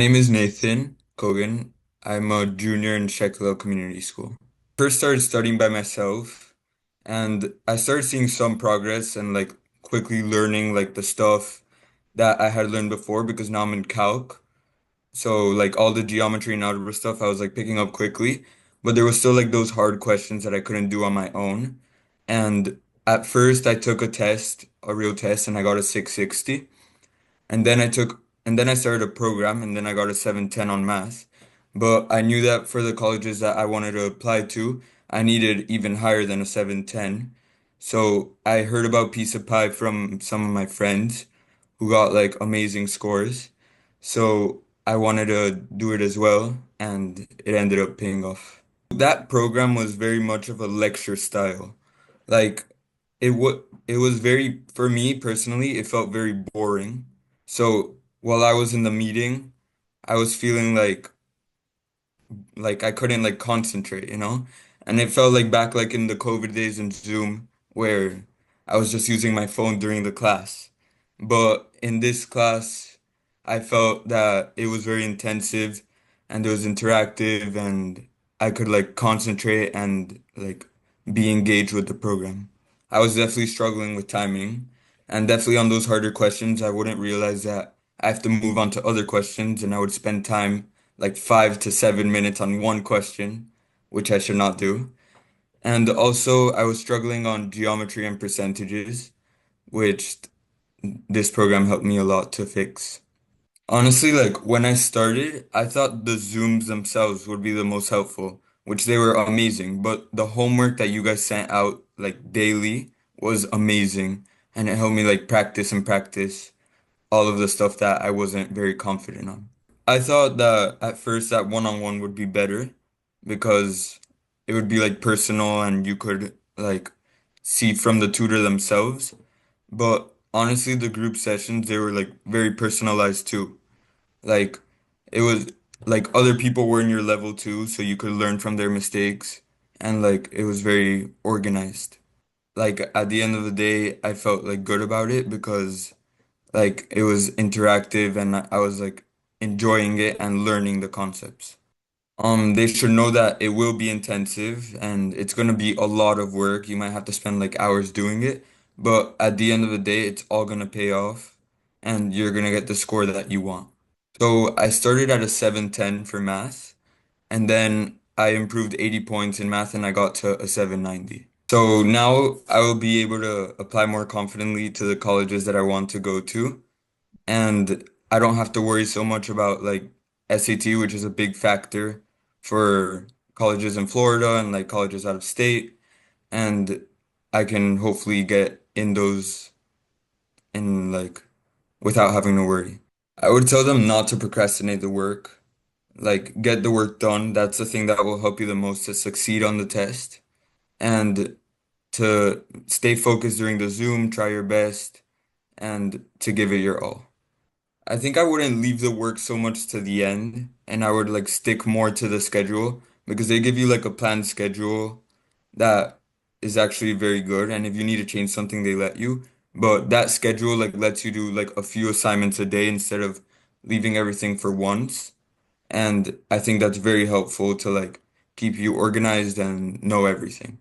Name is Nathan Cogan. I'm a junior in Shekel Community School. First started studying by myself and I started seeing some progress and like quickly learning like the stuff that I had learned before because now I'm in calc. So like all the geometry and algebra stuff I was like picking up quickly, but there was still like those hard questions that I couldn't do on my own. And at first I took a test, a real test, and I got a 660. And then I started a program and then I got a 710 on math. But I knew that for the colleges that I wanted to apply to, I needed even higher than a 710. So I heard about Piece of Pie from some of my friends who got like amazing scores. So I wanted to do it as well, and it ended up paying off. That program was very much of a lecture style. Like it was very, for me personally, it felt very boring. So while I was in the meeting, I was feeling like I couldn't like concentrate, you know? And it felt like back like in the COVID days in Zoom where I was just using my phone during the class. But in this class, I felt that it was very intensive and it was interactive and I could like concentrate and like be engaged with the program. I was definitely struggling with timing and definitely on those harder questions, I wouldn't realize that I have to move on to other questions and I would spend time like 5 to 7 minutes on one question, which I should not do. And also, I was struggling on geometry and percentages, which this program helped me a lot to fix. Honestly, like when I started, I thought the Zooms themselves would be the most helpful, which they were amazing, but the homework that you guys sent out like daily was amazing, and it helped me like practice and practice all of the stuff that I wasn't very confident on. I thought that at first that one-on-one would be better because it would be like personal and you could like see from the tutor themselves. But honestly, the group sessions, they were like very personalized too. Like it was like other people were in your level too, so you could learn from their mistakes and like it was very organized. Like at the end of the day, I felt like good about it because like it was interactive and I was like enjoying it and learning the concepts. They should know that it will be intensive and it's gonna be a lot of work. You might have to spend like hours doing it, but at the end of the day, it's all gonna pay off and you're gonna get the score that you want. So I started at a 710 for math and then I improved 80 points in math and I got to a 790. So now I will be able to apply more confidently to the colleges that I want to go to. And I don't have to worry so much about like SAT, which is a big factor for colleges in Florida and like colleges out of state. And I can hopefully get in those in like without having to worry. I would tell them not to procrastinate the work. Like get the work done. That's the thing that will help you the most to succeed on the test. And to stay focused during the Zoom, try your best, and to give it your all. I think I wouldn't leave the work so much to the end and I would like stick more to the schedule because they give you like a planned schedule that is actually very good, and if you need to change something they let you. But that schedule like lets you do like a few assignments a day instead of leaving everything for once. And I think that's very helpful to like keep you organized and know everything.